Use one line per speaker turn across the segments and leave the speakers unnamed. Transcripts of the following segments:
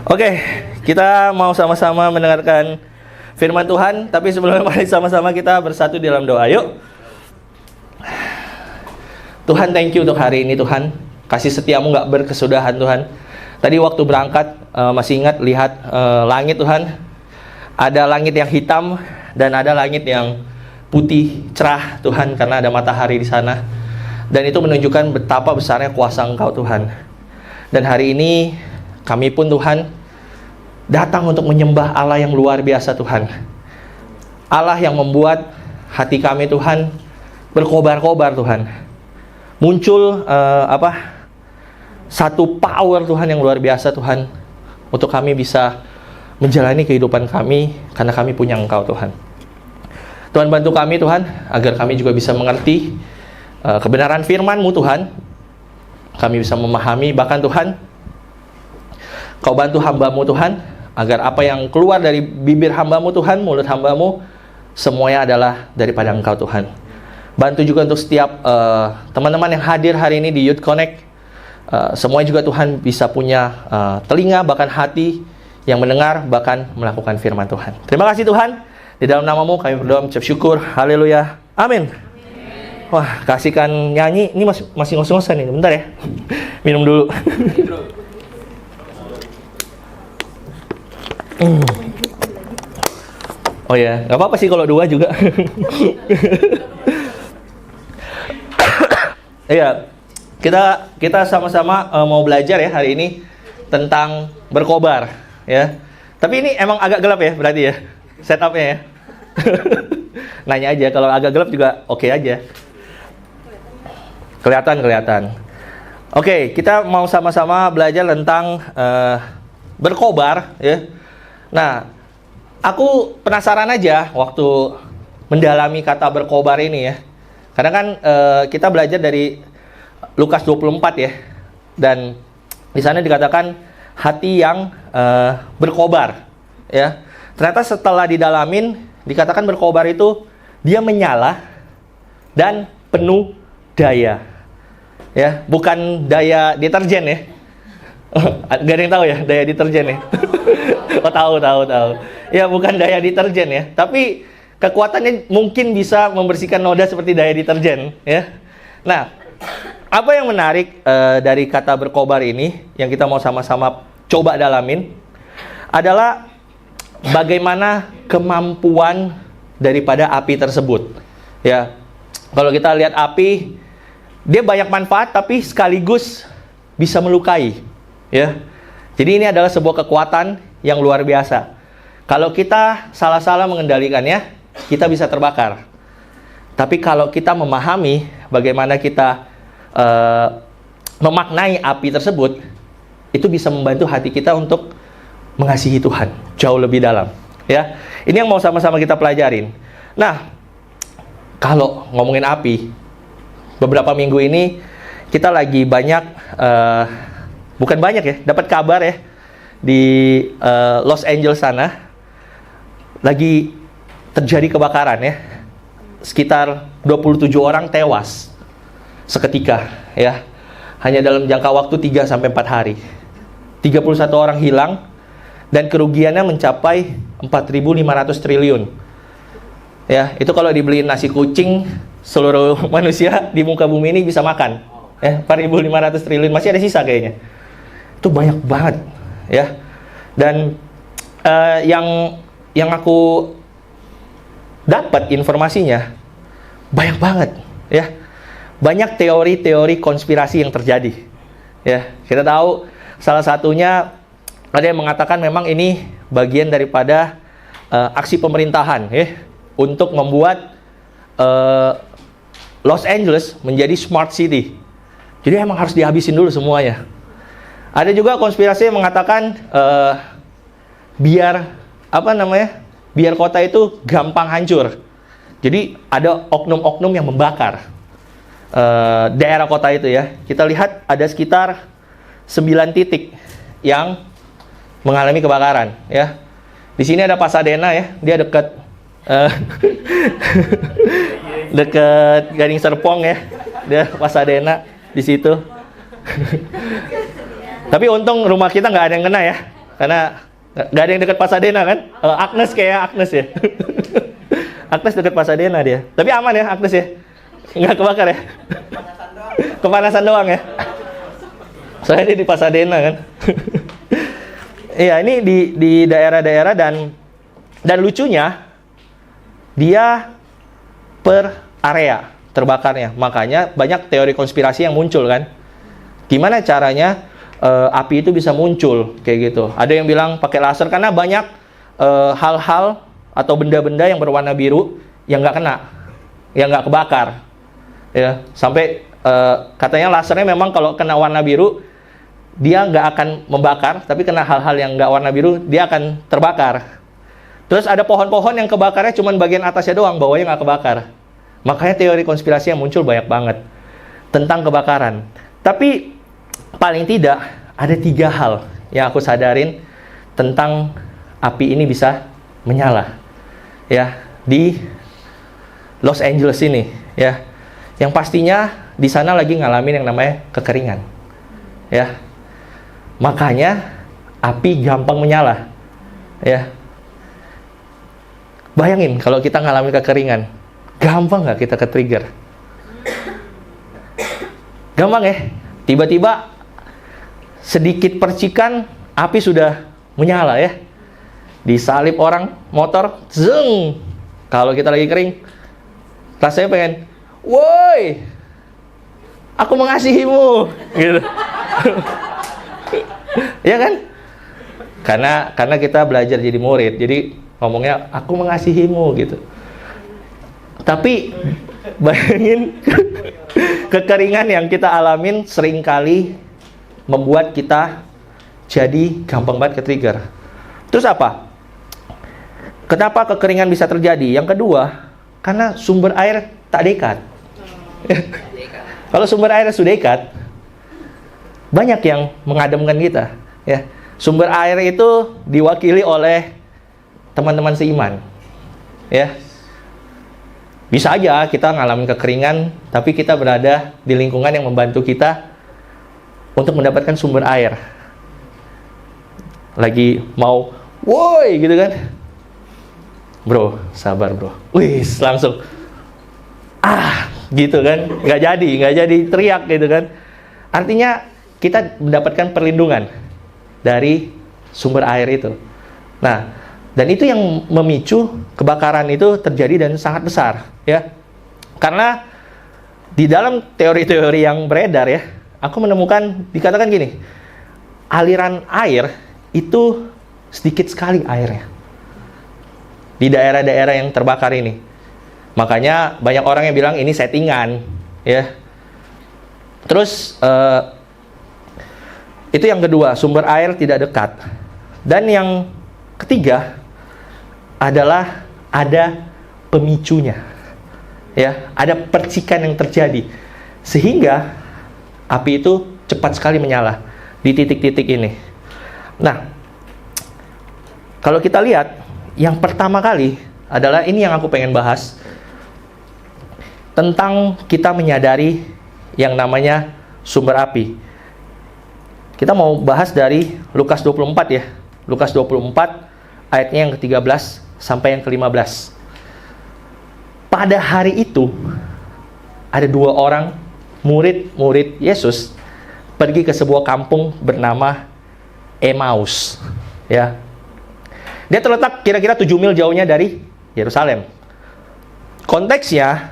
Oke, kita mau sama-sama mendengarkan firman Tuhan. Tapi sebelumnya mari sama-sama kita bersatu di dalam doa. Yuk. Tuhan, thank you untuk hari ini Tuhan. Kasih setiamu gak berkesudahan Tuhan. Tadi waktu berangkat masih ingat lihat langit Tuhan. Ada langit yang hitam dan ada langit yang putih cerah Tuhan, karena ada matahari di sana. Dan itu menunjukkan betapa besarnya kuasa Engkau Tuhan. Dan hari ini kami pun Tuhan datang untuk menyembah Allah yang luar biasa Tuhan. Allah yang membuat hati kami Tuhan berkobar-kobar Tuhan. Muncul satu power Tuhan yang luar biasa Tuhan, untuk kami bisa menjalani kehidupan kami karena kami punya Engkau Tuhan. Tuhan, bantu kami Tuhan agar kami juga bisa mengerti kebenaran firman-Mu Tuhan. Kami bisa memahami, bahkan Tuhan Kau bantu hamba-Mu Tuhan agar apa yang keluar dari bibir hamba-Mu Tuhan, mulut hamba-Mu, semuanya adalah daripada Engkau Tuhan. Bantu juga untuk setiap teman-teman yang hadir hari ini di Youth Connect, semuanya juga Tuhan bisa punya telinga, bahkan hati yang mendengar, bahkan melakukan firman Tuhan. Terima kasih Tuhan. Di dalam nama-Mu kami berdoa mengucap syukur. Haleluya. Amin. Wah, kasihkan nyanyi. Ini masih ngos-ngosan nih. Bentar ya. Minum dulu. Oh ya, nggak apa-apa sih kalau dua juga. Iya, kita sama-sama mau belajar ya hari ini tentang berkobar ya. Tapi ini emang agak gelap ya berarti ya setupnya ya. Nanya aja, kalau agak gelap juga oke aja. Kelihatan. Oke, kita mau sama-sama belajar tentang berkobar ya. Nah, aku penasaran aja waktu mendalami kata berkobar ini ya. Karena kan kita belajar dari Lukas 24 ya. Dan di sana dikatakan hati yang berkobar ya. Ternyata setelah didalamin dikatakan berkobar itu dia menyala dan penuh daya. Ya, bukan daya deterjen ya. Gak ada yang tahu ya daya deterjen ya. Oh, tahu. Ya, bukan daya deterjen ya, tapi kekuatannya mungkin bisa membersihkan noda seperti daya deterjen ya. Nah, apa yang menarik dari kata berkobar ini yang kita mau sama-sama coba dalamin adalah bagaimana kemampuan daripada api tersebut. Ya, kalau kita lihat api, dia banyak manfaat tapi sekaligus bisa melukai. Ya, jadi ini adalah sebuah kekuatan yang luar biasa. Kalau kita salah-salah mengendalikannya, kita bisa terbakar. Tapi kalau kita memahami bagaimana kita memaknai api tersebut, itu bisa membantu hati kita untuk mengasihi Tuhan jauh lebih dalam. Ya, ini yang mau sama-sama kita pelajarin. Nah, kalau ngomongin api, beberapa minggu ini kita lagi banyak, bukan banyak ya, dapat kabar ya di Los Angeles sana lagi terjadi kebakaran ya. Sekitar 27 orang tewas seketika ya. Hanya dalam jangka waktu 3-4 hari. 31 orang hilang dan kerugiannya mencapai 4.500 triliun. Ya, itu kalau dibeliin nasi kucing seluruh manusia di muka bumi ini bisa makan. Ya, 4.500 triliun, masih ada sisa kayaknya. Itu banyak banget, ya. Dan yang aku dapat informasinya banyak banget, ya. Banyak teori-teori konspirasi yang terjadi. Ya, kita tahu salah satunya ada yang mengatakan memang ini bagian daripada aksi pemerintahan ya, untuk membuat Los Angeles menjadi smart city. Jadi emang harus dihabisin dulu semuanya. Ada juga konspirasi yang mengatakan biar kota itu gampang hancur. Jadi ada oknum-oknum yang membakar daerah kota itu ya. Kita lihat ada sekitar 9 titik yang mengalami kebakaran ya. Di sini ada Pasadena ya, dia dekat dekat Gading Serpong ya. Dia Pasadena di situ. Tapi untung rumah kita nggak ada yang kena ya, karena nggak ada yang dekat Pasadena kan? Agnes kayak Agnes ya. Agnes dekat Pasadena dia. Tapi aman ya Agnes ya? Nggak kebakar ya? Kepanasan doang ya? Soalnya dia di Pasadena kan? Iya, ini di daerah-daerah dan lucunya dia per area terbakarnya. Makanya banyak teori konspirasi yang muncul kan. Gimana caranya api itu bisa muncul kayak gitu. Ada yang bilang pakai laser karena banyak hal-hal atau benda-benda yang berwarna biru yang nggak kena, yang nggak kebakar. Ya, sampai katanya lasernya memang kalau kena warna biru dia nggak akan membakar, tapi kena hal-hal yang nggak warna biru dia akan terbakar. Terus ada pohon-pohon yang kebakarnya cuma bagian atasnya doang, bawahnya nggak kebakar. Makanya teori konspirasi yang muncul banyak banget tentang kebakaran. Tapi paling tidak ada 3 hal yang aku sadarin tentang api ini bisa menyala. Ya, di Los Angeles ini, ya. Yang pastinya di sana lagi ngalamin yang namanya kekeringan. Ya. Makanya api gampang menyala. Ya. Bayangin kalau kita ngalamin kekeringan. Gampang nggak kita ke-trigger? Gampang ya? Tiba-tiba sedikit percikan, api sudah menyala ya. Disalip orang, motor, zeng. Kalau kita lagi kering, rasanya pengen, woi, aku mengasihimu. Gitu. Ya kan? Karena kita belajar jadi murid, jadi ngomongnya, aku mengasihimu gitu. Tapi bayangin kekeringan yang kita alamin seringkali membuat kita jadi gampang banget ke-trigger. Terus apa? Kenapa kekeringan bisa terjadi? Yang kedua, karena sumber air tak dekat. Kalau sumber air sudah dekat, banyak yang mengademkan kita. Ya, sumber air itu diwakili oleh teman-teman seiman. Ya. Bisa aja kita ngalamin kekeringan, tapi kita berada di lingkungan yang membantu kita untuk mendapatkan sumber air. Lagi mau, woi gitu kan. Bro, sabar bro. Wih, langsung. Gitu kan. Nggak jadi teriak gitu kan. Artinya kita mendapatkan perlindungan dari sumber air itu. Nah, dan itu yang memicu kebakaran itu terjadi dan sangat besar, ya. Karena di dalam teori-teori yang beredar ya, aku menemukan dikatakan gini, aliran air itu sedikit sekali airnya di daerah-daerah yang terbakar ini. Makanya banyak orang yang bilang ini settingan, ya. Terus itu yang kedua, sumber air tidak dekat. Dan yang ketiga adalah ada pemicunya, ya, ada percikan yang terjadi sehingga api itu cepat sekali menyala di titik-titik ini. Nah, kalau kita lihat yang pertama kali adalah ini yang aku pengen bahas tentang kita menyadari yang namanya sumber api. Kita mau bahas dari Lukas 24 ya, Lukas 24 ayatnya yang ke-13 sampai yang ke-15. Pada hari itu ada 2 orang murid-murid Yesus pergi ke sebuah kampung bernama Emmaus, ya. Dia terletak kira-kira 7 mil jauhnya dari Yerusalem. Konteksnya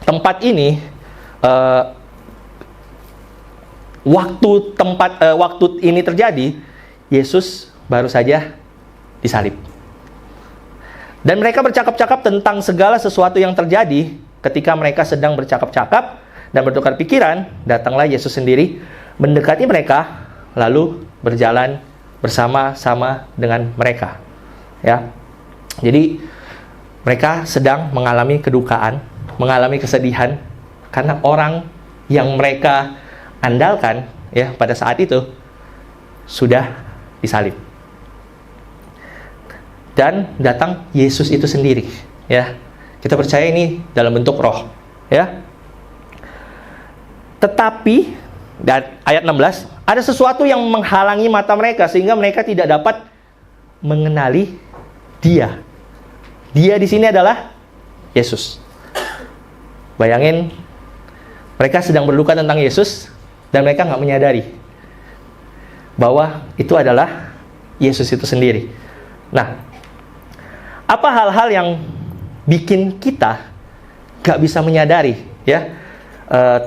tempat ini waktu ini terjadi, Yesus baru saja disalib. Dan mereka bercakap-cakap tentang segala sesuatu yang terjadi. Ketika mereka sedang bercakap-cakap dan bertukar pikiran, datanglah Yesus sendiri mendekati mereka, lalu berjalan bersama-sama dengan mereka. Ya. Jadi mereka sedang mengalami kedukaan, mengalami kesedihan karena orang yang mereka andalkan ya pada saat itu sudah disalib. Dan datang Yesus itu sendiri, ya. Kita percaya ini dalam bentuk roh, ya. Tetapi dan ayat 16, Ada sesuatu yang menghalangi mata mereka sehingga mereka tidak dapat mengenali Dia. Dia di sini adalah Yesus. Bayangin, mereka sedang berduka tentang Yesus dan mereka nggak menyadari bahwa itu adalah Yesus itu sendiri. Nah, apa hal-hal yang bikin kita nggak bisa menyadari ya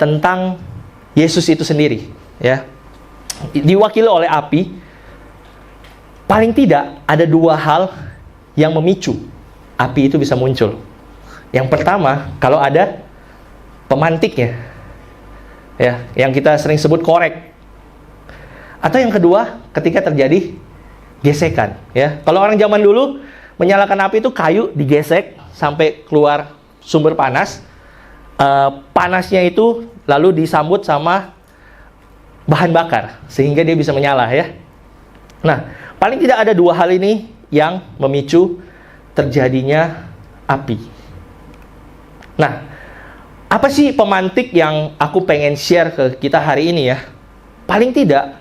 tentang Yesus itu sendiri? Ya, diwakili oleh api. Paling tidak ada dua hal yang memicu api itu bisa muncul. Yang pertama, kalau ada pemantiknya, ya, yang kita sering sebut korek. Atau yang kedua, ketika terjadi gesekan, ya. Kalau orang zaman dulu menyalakan api itu kayu digesek sampai keluar sumber panas. Panasnya itu lalu disambut sama bahan bakar sehingga dia bisa menyala, ya. Nah, paling tidak ada dua hal ini yang memicu terjadinya api. Nah, apa sih pemantik yang aku pengen share ke kita hari ini ya? Paling tidak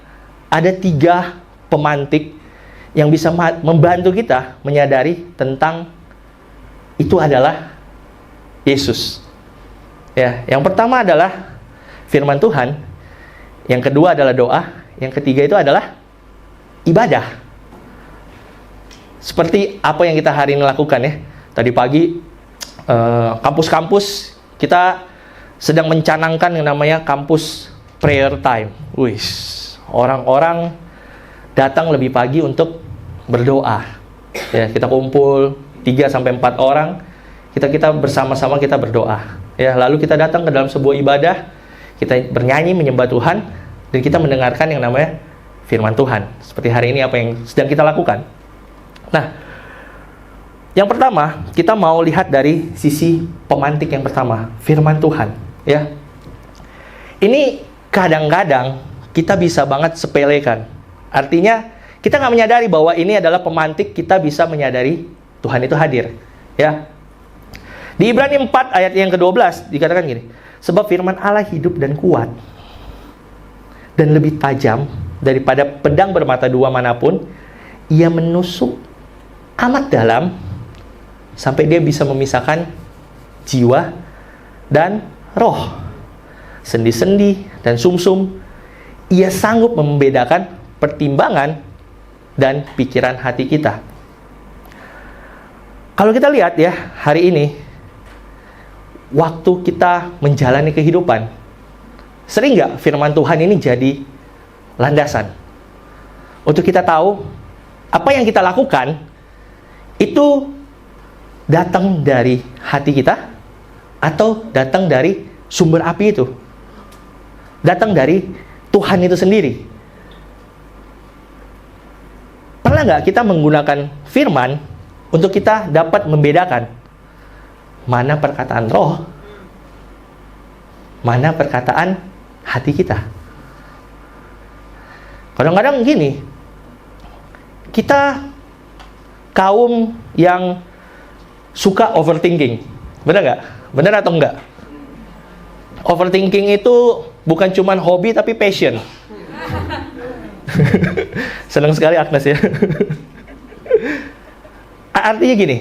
ada 3 pemantik yang bisa membantu kita menyadari tentang itu adalah Yesus. Ya, yang pertama adalah firman Tuhan, yang kedua adalah doa, yang ketiga itu adalah ibadah. Seperti apa yang kita hari ini lakukan ya. Tadi pagi kampus-kampus kita sedang mencanangkan yang namanya kampus prayer time. Wih, orang-orang datang lebih pagi untuk berdoa. Ya, kita kumpul 3-4 orang, kita bersama-sama kita berdoa. Ya, lalu kita datang ke dalam sebuah ibadah, kita bernyanyi menyembah Tuhan dan kita mendengarkan yang namanya firman Tuhan. Seperti hari ini apa yang sedang kita lakukan. Nah, yang pertama, kita mau lihat dari sisi pemantik yang pertama, firman Tuhan, ya. Ini kadang-kadang kita bisa banget sepelekan. Artinya, kita nggak menyadari bahwa ini adalah pemantik kita bisa menyadari Tuhan itu hadir, ya. Di Ibrani 4 ayat yang ke-12 dikatakan gini, sebab firman Allah hidup dan kuat dan lebih tajam daripada pedang bermata dua manapun, ia menusuk amat dalam sampai dia bisa memisahkan jiwa dan roh, sendi-sendi dan sumsum. Ia sanggup membedakan pertimbangan dan pikiran hati kita. Kalau kita lihat ya, hari ini waktu kita menjalani kehidupan, sering nggak firman Tuhan ini jadi landasan untuk kita tahu apa yang kita lakukan itu datang dari hati kita atau datang dari sumber api itu, datang dari Tuhan itu sendiri. Pernah nggak kita menggunakan firman untuk kita dapat membedakan mana perkataan roh, mana perkataan hati kita? Kadang-kadang gini, kita kaum yang suka overthinking. Benar nggak? Benar atau enggak? Overthinking itu bukan cuma hobi tapi passion. Senang sekali Agnes ya. Artinya gini,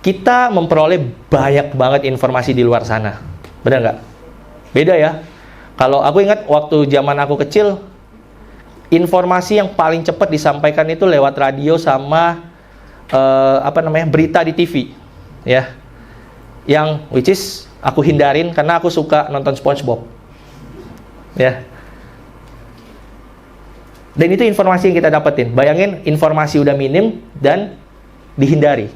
kita memperoleh banyak banget informasi di luar sana. Benar nggak? Beda ya. Kalau aku ingat waktu zaman aku kecil, informasi yang paling cepat disampaikan itu lewat radio sama berita di TV, ya. Yang which is aku hindarin karena aku suka nonton SpongeBob, ya. Dan itu informasi yang kita dapetin. Bayangin, informasi udah minim dan dihindari.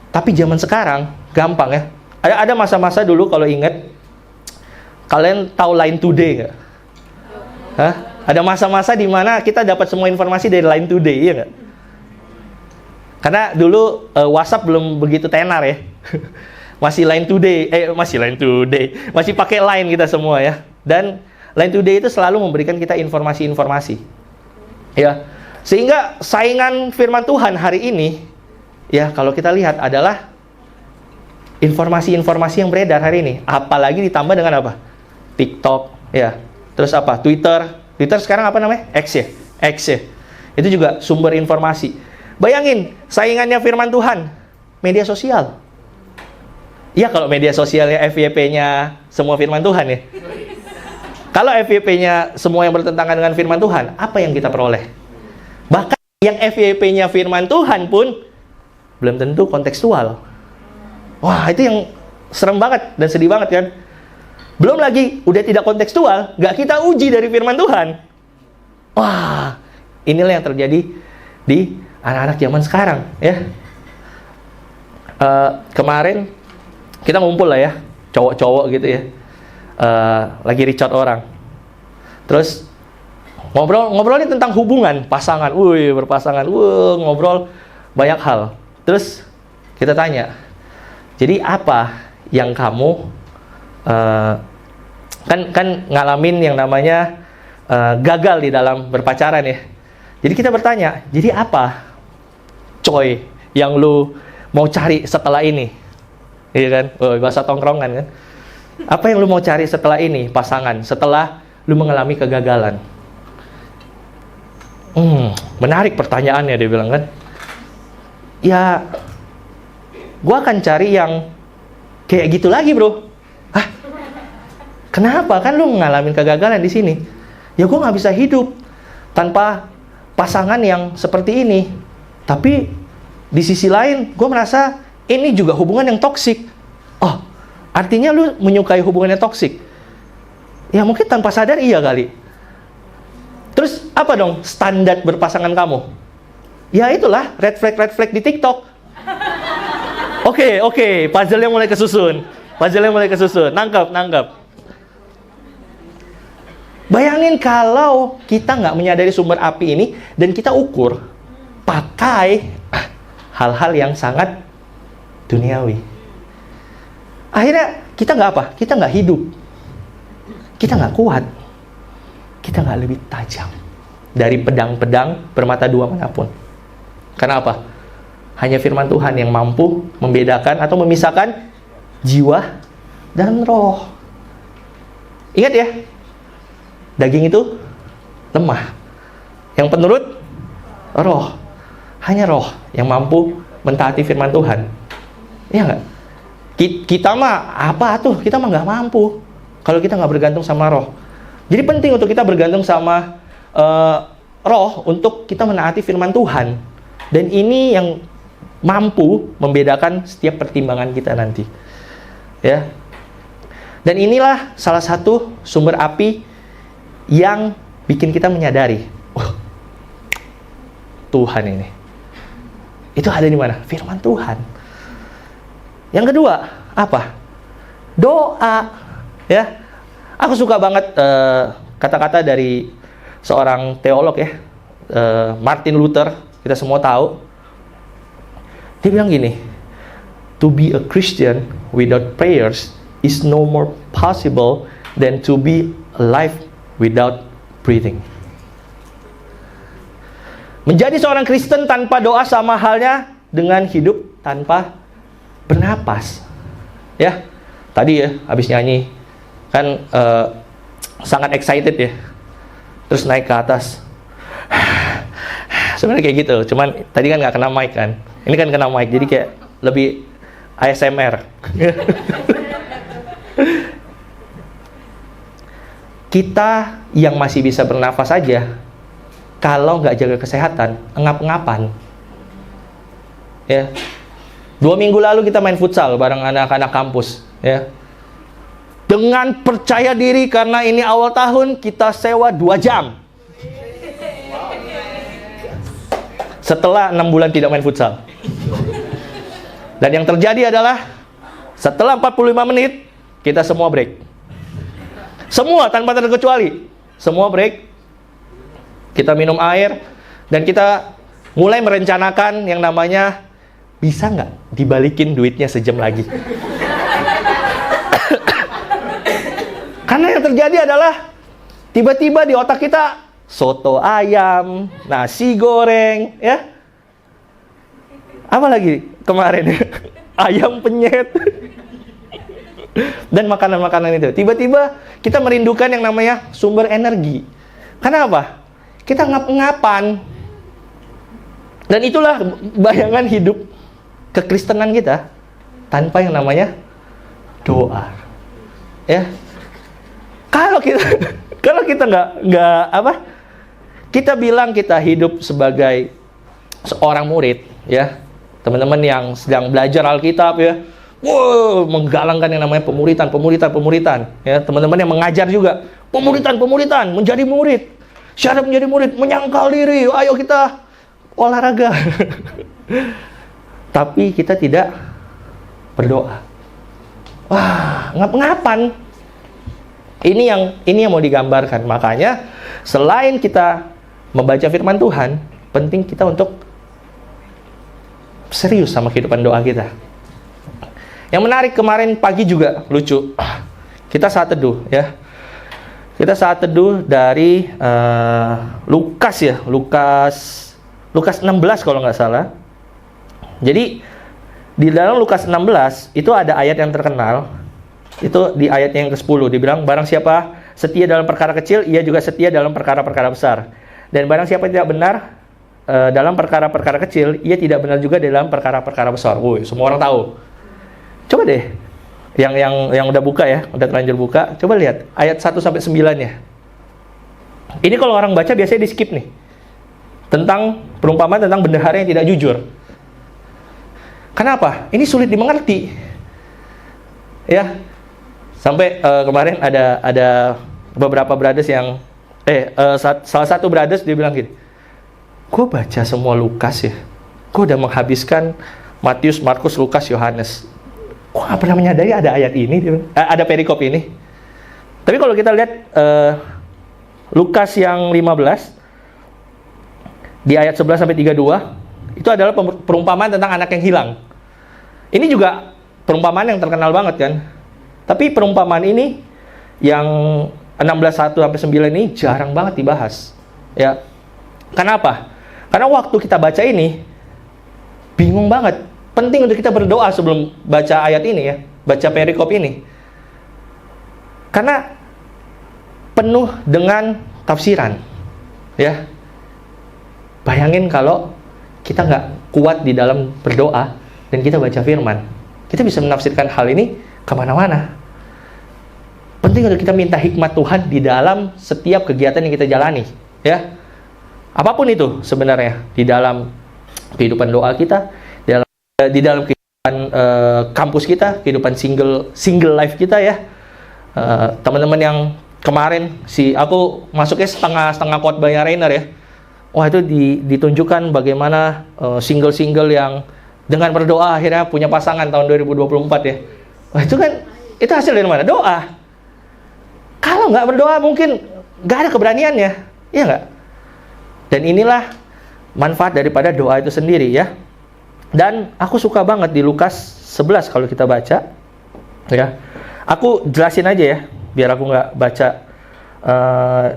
Tapi zaman sekarang gampang ya. Ada masa-masa dulu kalau ingat, kalian tahu Line Today nggak? Hah? Ada masa-masa di mana kita dapat semua informasi dari Line Today, iya nggak? Karena dulu WhatsApp belum begitu tenar ya. Masih Line Today, masih pakai Line kita semua ya. Dan Line Today itu selalu memberikan kita informasi-informasi, ya. Sehingga saingan firman Tuhan hari ini, ya, kalau kita lihat adalah informasi-informasi yang beredar hari ini. Apalagi ditambah dengan apa? TikTok, ya. Terus apa? Twitter. Twitter sekarang apa namanya? X ya? X ya. Itu juga sumber informasi. Bayangin, saingannya firman Tuhan, media sosial. Iya, kalau media sosialnya FYP-nya semua firman Tuhan ya. Kalau FYP-nya semua yang bertentangan dengan firman Tuhan, apa yang kita peroleh? Bahkan yang FYP-nya firman Tuhan pun belum tentu kontekstual. Wah, itu yang serem banget dan sedih banget kan. Belum lagi, udah tidak kontekstual, nggak kita uji dari firman Tuhan. Wah, inilah yang terjadi di anak-anak zaman sekarang ya. Kemarin kita ngumpul lah ya, cowok-cowok gitu ya, lagi reach out orang. Terus ngobrolin tentang hubungan pasangan, berpasangan, ngobrol banyak hal. Terus kita tanya, jadi apa yang kamu kan ngalamin yang namanya gagal di dalam berpacaran ya. Jadi kita bertanya, jadi apa coy yang lu mau cari setelah ini? Iya kan? Bahasa tongkrongan kan? Apa yang lu mau cari setelah ini, pasangan? Setelah lu mengalami kegagalan? Menarik pertanyaannya, dia bilang kan. Ya, gua akan cari yang kayak gitu lagi, bro. Hah? Kenapa? Kan lu mengalami kegagalan di sini. Ya gua nggak bisa hidup tanpa pasangan yang seperti ini. Tapi di sisi lain, gua merasa ini juga hubungan yang toksik. Oh, artinya lu menyukai hubungan yang toksik? Ya mungkin tanpa sadar iya kali. Terus apa dong standar berpasangan kamu? Ya itulah red flag di TikTok. Oke, puzzle-nya mulai kesusun. Nangkep. Bayangin kalau kita nggak menyadari sumber api ini dan kita ukur pakai hal-hal yang sangat duniawi. Akhirnya kita nggak apa? Kita nggak hidup. Kita nggak kuat. Kita nggak lebih tajam dari pedang-pedang bermata dua manapun. Karena apa? Hanya firman Tuhan yang mampu membedakan atau memisahkan jiwa dan roh. Ingat ya, daging itu lemah. Yang penurut roh. Hanya roh yang mampu mentaati firman Tuhan. Iya nggak? Kita mah apa tuh? Kita mah nggak mampu kalau kita nggak bergantung sama roh. Jadi penting untuk kita bergantung sama roh untuk kita menaati firman Tuhan. Dan ini yang mampu membedakan setiap pertimbangan kita nanti. Ya. Dan inilah salah satu sumber api yang bikin kita menyadari, Tuhan ini. Itu ada di mana? Firman Tuhan. Yang kedua, apa? Doa. Ya. Aku suka banget kata-kata dari seorang teolog ya, Martin Luther. Kita semua tahu. Dia bilang gini, to be a Christian without prayers is no more possible than to be alive without breathing. Menjadi seorang Kristen tanpa doa sama halnya dengan hidup tanpa bernapas. Ya, tadi ya habis nyanyi kan sangat excited ya. Terus naik ke atas. Sebenarnya kayak gitu, cuman tadi kan nggak kena mic kan. Ini kan kena mic, jadi kayak lebih ASMR. Kita yang masih bisa bernafas saja, kalau nggak jaga kesehatan, engap-engapan. Ya. 2 minggu lalu kita main futsal bareng anak-anak kampus. Ya. Dengan percaya diri karena ini awal tahun, kita sewa 2 jam. Setelah 6 bulan tidak main futsal. Dan yang terjadi adalah setelah 45 menit, kita semua break. Semua tanpa terkecuali. Semua break. Kita minum air. Dan kita mulai merencanakan yang namanya, bisa nggak dibalikin duitnya sejam lagi? Karena yang terjadi adalah tiba-tiba di otak kita soto ayam, nasi goreng, ya. Apa lagi kemarin? Ayam penyet. Dan makanan-makanan itu. Tiba-tiba kita merindukan yang namanya sumber energi. Kenapa? Kita ngap-ngapan. Dan itulah bayangan hidup kekristenan kita tanpa yang namanya doa. Ya. Kalau kita nggak apa? Kita bilang kita hidup sebagai seorang murid, ya. Teman-teman yang sedang belajar Alkitab, ya. Wow, menggalangkan yang namanya pemuritan. Ya, teman-teman yang mengajar juga, pemuritan, menjadi murid. Syarat menjadi murid, menyangkal diri. Ayo kita olahraga. Tapi kita tidak berdoa. Wah, ngap-ngapan. Ini yang mau digambarkan. Makanya selain kita membaca firman Tuhan, penting kita untuk serius sama kehidupan doa kita. Yang menarik kemarin pagi juga lucu. Kita saat teduh, ya. Kita saat teduh dari Lukas, ya. Lukas 16 kalau nggak salah. Jadi di dalam Lukas 16 itu ada ayat yang terkenal. Itu di ayat yang ke-10 dibilang, barang siapa setia dalam perkara kecil, ia juga setia dalam perkara-perkara besar. Dan barang siapa tidak benar dalam perkara-perkara kecil, ia tidak benar juga dalam perkara-perkara besar. Woi, semua orang tahu. Coba deh, yang udah buka, ya, udah terlanjur buka, coba lihat ayat 1 sampai 9-nya. Ini kalau orang baca biasanya di skip nih. Tentang perumpamaan tentang bendahara yang tidak jujur. Kenapa? Ini sulit dimengerti. Ya. Sampai kemarin ada beberapa brothers yang salah satu brothers dia bilang gini, gue baca semua Lukas, ya, gue udah menghabiskan Matius, Markus, Lukas, Yohanes, gue gak pernah menyadari ada ayat ini, ada perikop ini. Tapi kalau kita lihat Lukas yang 15 di ayat 11 sampai 32, itu adalah perumpamaan tentang anak yang hilang. Ini juga perumpamaan yang terkenal banget, kan. Tapi perumpamaan ini yang 16:1 sampai 9 ini jarang banget dibahas. Ya. Kenapa? Karena waktu kita baca ini bingung banget. Penting untuk kita berdoa sebelum baca ayat ini, ya, baca perikop ini. Karena penuh dengan tafsiran. Ya. Bayangin kalau kita nggak kuat di dalam berdoa dan kita baca firman. Kita bisa menafsirkan hal ini kemana-mana. Penting untuk kita minta hikmat Tuhan di dalam setiap kegiatan yang kita jalani, ya. Apapun itu sebenarnya, di dalam kehidupan doa kita, di dalam kehidupan kampus kita, kehidupan single life kita, ya. Teman-teman yang kemarin aku masuknya setengah khotbahnya Rainer, ya. Wah, itu ditunjukkan bagaimana single yang dengan berdoa akhirnya punya pasangan tahun 2024, ya. Wah, itu hasil dari mana? Doa. Kalau nggak berdoa mungkin nggak ada keberaniannya, iya nggak? Dan inilah manfaat daripada doa itu sendiri, ya. Dan aku suka banget di Lukas 11 kalau kita baca, ya. Aku jelasin aja, ya, biar aku nggak baca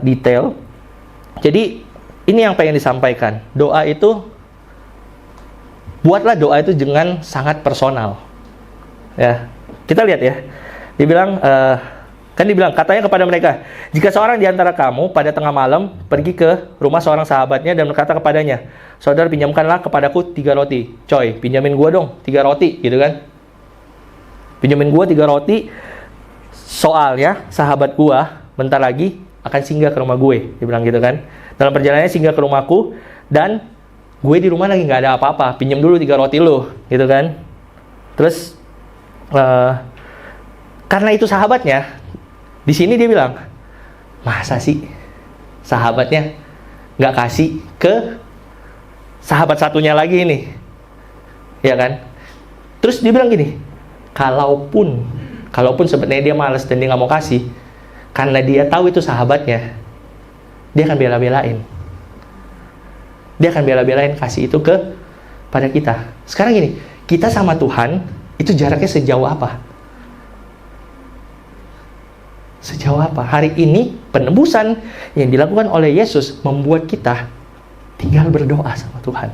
detail. Jadi ini yang pengen disampaikan. Doa itu, buatlah doa itu dengan sangat personal, ya. Kita lihat, ya. Dibilang katanya kepada mereka, jika seorang di antara kamu pada tengah malam pergi ke rumah seorang sahabatnya dan berkata kepadanya, saudara, pinjamkanlah kepadaku 3 roti. Coy, pinjamin gua dong 3 roti, gitu kan. Pinjamin gua 3 roti, soalnya sahabat gua bentar lagi akan singgah ke rumah gue. Dia bilang gitu kan. Dalam perjalanannya singgah ke rumahku, dan gue di rumah lagi nggak ada apa-apa, pinjam dulu 3 roti lo, gitu kan. Terus karena itu sahabatnya, di sini dia bilang, masa sih sahabatnya nggak kasih ke sahabat satunya lagi ini, ya kan? Terus dia bilang gini, kalaupun sebenarnya dia malas dan dia nggak mau kasih, karena dia tahu itu sahabatnya, dia akan bela-belain. Dia akan bela-belain kasih itu pada kita. Sekarang gini, kita sama Tuhan itu jaraknya sejauh apa? Sejauh apa? Hari ini penebusan yang dilakukan oleh Yesus membuat kita tinggal berdoa sama Tuhan.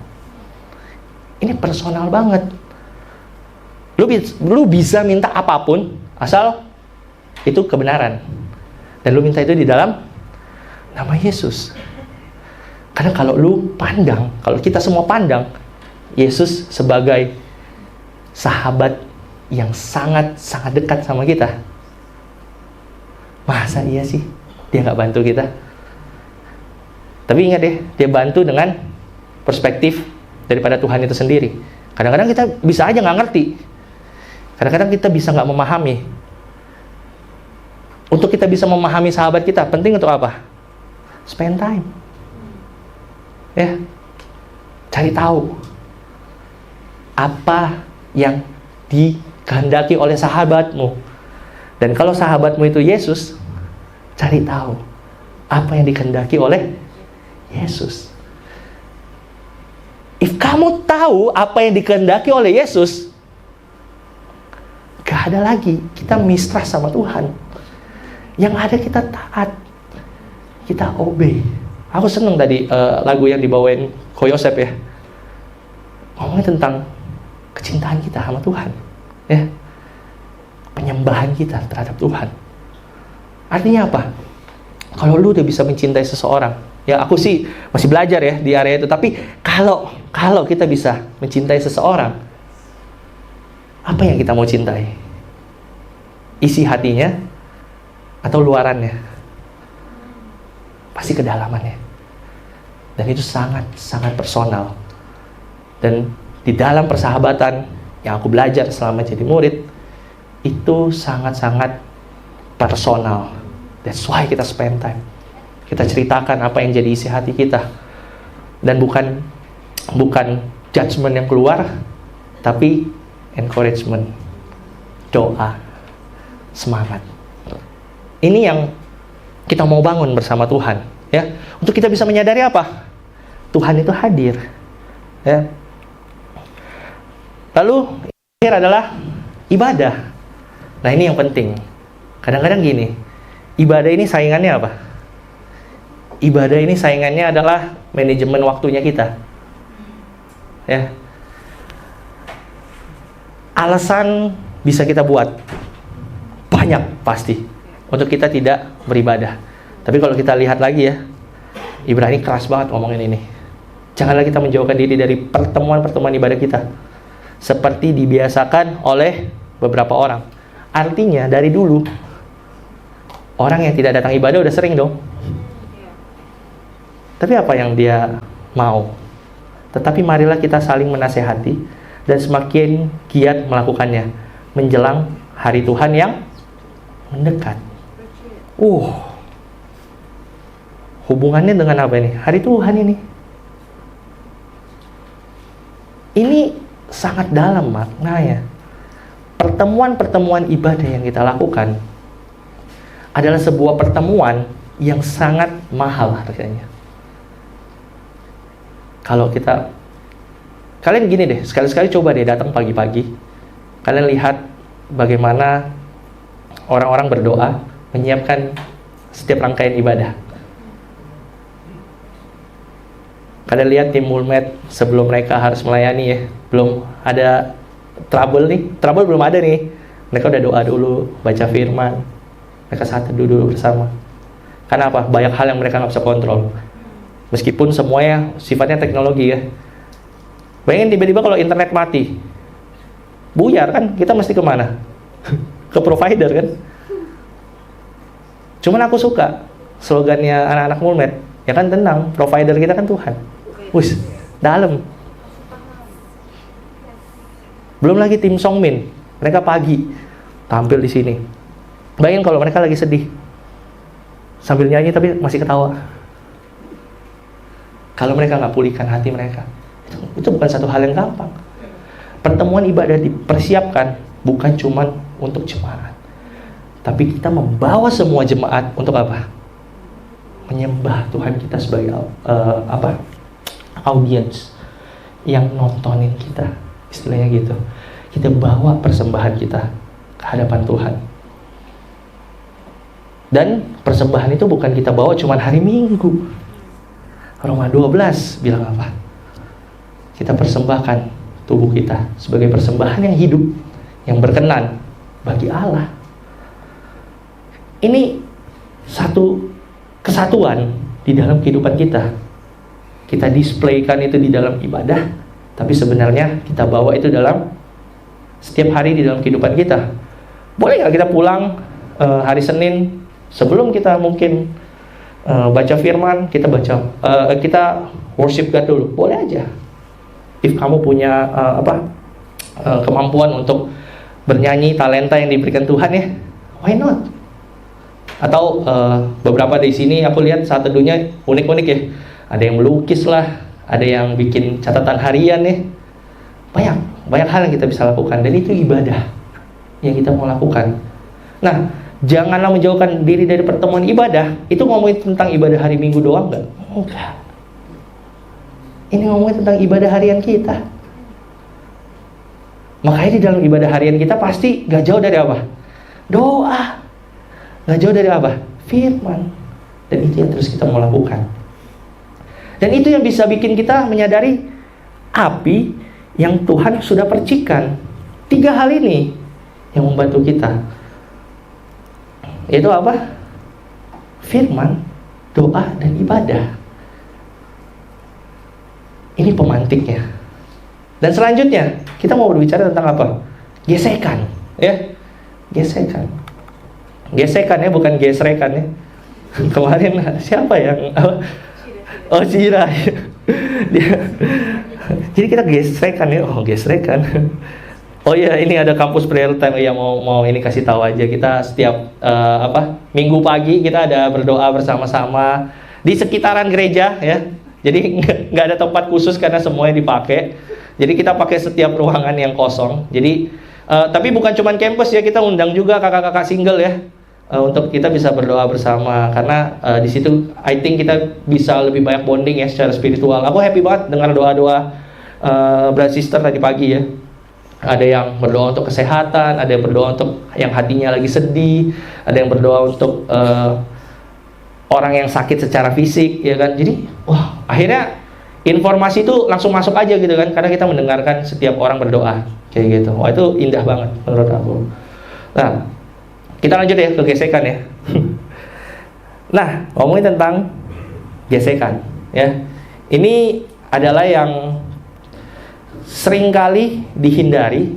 Ini personal banget. Lu bisa minta apapun Asal itu kebenaran. Dan lu minta itu di dalam nama Yesus. Karena kalau lu pandang, kalau kita semua pandang Yesus sebagai sahabat yang sangat-sangat dekat sama kita, masa iya sih dia nggak bantu kita? Tapi ingat deh, dia bantu dengan perspektif daripada Tuhan itu sendiri. Kadang-kadang kita bisa aja nggak ngerti. Kadang-kadang kita bisa nggak memahami. Untuk kita bisa memahami sahabat kita, penting untuk apa? Spend time. Ya, cari tahu apa yang dikehendaki oleh sahabatmu. Dan kalau sahabatmu itu Yesus, cari tahu apa yang dikehendaki oleh Yesus. If kamu tahu apa yang dikehendaki oleh Yesus, gak ada lagi kita mistrust sama Tuhan. Yang ada kita taat, kita obey. Aku seneng tadi lagu yang dibawain Ko Yosef ya, ngomongin tentang kecintaan kita sama Tuhan, ya, penyembahan kita terhadap Tuhan. Artinya apa? Kalau lu udah bisa mencintai seseorang, ya aku sih masih belajar ya di area itu, tapi kalau kita bisa mencintai seseorang, apa yang kita mau cintai? Isi hatinya atau luarannya? Pasti kedalamannya. Dan itu sangat personal. Dan di dalam persahabatan yang aku belajar selama jadi murid, itu sangat personal. That's why kita spend time. Kita ceritakan apa yang jadi isi hati kita. Dan bukan judgment yang keluar, tapi encouragement, doa, semangat. Ini yang kita mau bangun bersama Tuhan, ya. Untuk kita bisa menyadari apa? Tuhan itu hadir, ya. Lalu akhir adalah ibadah. Nah, ini yang penting. Kadang-kadang gini, ibadah ini saingannya apa? Ibadah ini saingannya adalah manajemen waktunya kita. Ya. Alasan bisa kita buat banyak pasti untuk kita tidak beribadah. Tapi kalau kita lihat lagi ya, Ibrani keras banget ngomongin ini. Janganlah kita menjauhkan diri dari pertemuan-pertemuan ibadah kita, seperti dibiasakan oleh beberapa orang. Artinya dari dulu orang yang tidak datang ibadah udah sering dong. Tapi apa yang dia mau? Tetapi marilah kita saling menasehati dan semakin giat melakukannya menjelang hari Tuhan yang mendekat. Hubungannya dengan apa ini? Hari Tuhan ini. Ini sangat dalam maknanya. Pertemuan-pertemuan ibadah yang kita lakukan adalah sebuah pertemuan yang sangat mahal harganya. Kalau kalian gini deh, sekali-sekali coba deh datang pagi-pagi. Kalian lihat bagaimana orang-orang berdoa menyiapkan setiap rangkaian ibadah. Kalian lihat tim Mulmed sebelum mereka harus melayani ya, belum ada trouble belum ada nih. Mereka udah doa dulu, baca firman, mereka saat duduk bersama. Karena apa? Banyak hal yang mereka nggak bisa kontrol. Meskipun semuanya sifatnya teknologi ya. Bayangin tiba-tiba kalau internet mati, buyar kan, kita mesti kemana? Ke provider kan. Cuman aku suka slogannya anak-anak Mulmed, ya kan, tenang, provider kita kan Tuhan. Wis, dalam. Belum lagi tim Songmin, mereka pagi tampil di sini. Bayangin kalau mereka lagi sedih, sambil nyanyi tapi masih ketawa. Kalau mereka nggak pulihkan hati mereka, itu bukan satu hal yang gampang. Pertemuan ibadah dipersiapkan bukan cuma untuk jemaat, tapi kita membawa semua jemaat untuk apa? Menyembah Tuhan kita sebagai audience yang nontonin kita, istilahnya gitu. Kita bawa persembahan kita ke hadapan Tuhan. Dan persembahan itu bukan kita bawa cuma hari Minggu. Roma 12 bilang apa? Kita persembahkan tubuh kita sebagai persembahan yang hidup, yang berkenan bagi Allah. ini satu kesatuan di dalam kehidupan kita. Kita displaykan itu di dalam ibadah, tapi sebenarnya kita bawa itu dalam setiap hari di dalam kehidupan kita. Boleh nggak kita pulang hari Senin sebelum kita mungkin baca firman, kita worship God dulu? Boleh aja. If kamu punya kemampuan untuk bernyanyi, talenta yang diberikan Tuhan ya, why not? Atau beberapa di sini aku lihat saat teduhnya unik-unik ya. Ada yang melukis lah, ada yang bikin catatan harian ya. Banyak hal yang kita bisa lakukan, dan itu ibadah yang kita mau lakukan. Nah, janganlah menjauhkan diri dari pertemuan ibadah. Itu ngomongin tentang ibadah hari Minggu doang nggak? Enggak. Ini ngomongin tentang ibadah harian kita. Makanya di dalam ibadah harian kita pasti gak jauh dari apa? Doa. Gak jauh dari apa? Firman. Dan itu yang terus kita mau lakukan. Dan itu yang bisa bikin kita menyadari api yang Tuhan sudah percikan. 3 hal ini yang membantu kita. Itu apa? Firman, doa, dan ibadah. Ini pemantiknya. Dan selanjutnya kita mau berbicara tentang apa? Gesekan, ya. Gesekan ya, bukan gesrekan ya. Kemarin siapa yang Cira. Jadi kita gesrekan ya. Gesrekan. Oh iya, ini ada kampus prayer time yang mau ini kasih tahu aja. Kita setiap Minggu pagi kita ada berdoa bersama-sama di sekitaran gereja ya. Jadi nggak ada tempat khusus karena semuanya dipakai. Jadi kita pakai setiap ruangan yang kosong. Jadi tapi bukan cuma campus ya, kita undang juga kakak-kakak single ya, untuk kita bisa berdoa bersama, karena di situ I think kita bisa lebih banyak bonding ya secara spiritual. Aku happy banget dengar doa-doa brother sister tadi pagi ya. Ada yang berdoa untuk kesehatan, ada yang berdoa untuk yang hatinya lagi sedih, ada yang berdoa untuk orang yang sakit secara fisik ya kan. Jadi akhirnya informasi itu langsung masuk aja gitu kan, karena kita mendengarkan setiap orang berdoa kayak gitu. Itu indah banget menurut aku. Nah, kita lanjut ya ke gesekan ya. Nah, ngomongin tentang gesekan ya. Ini adalah yang seringkali dihindari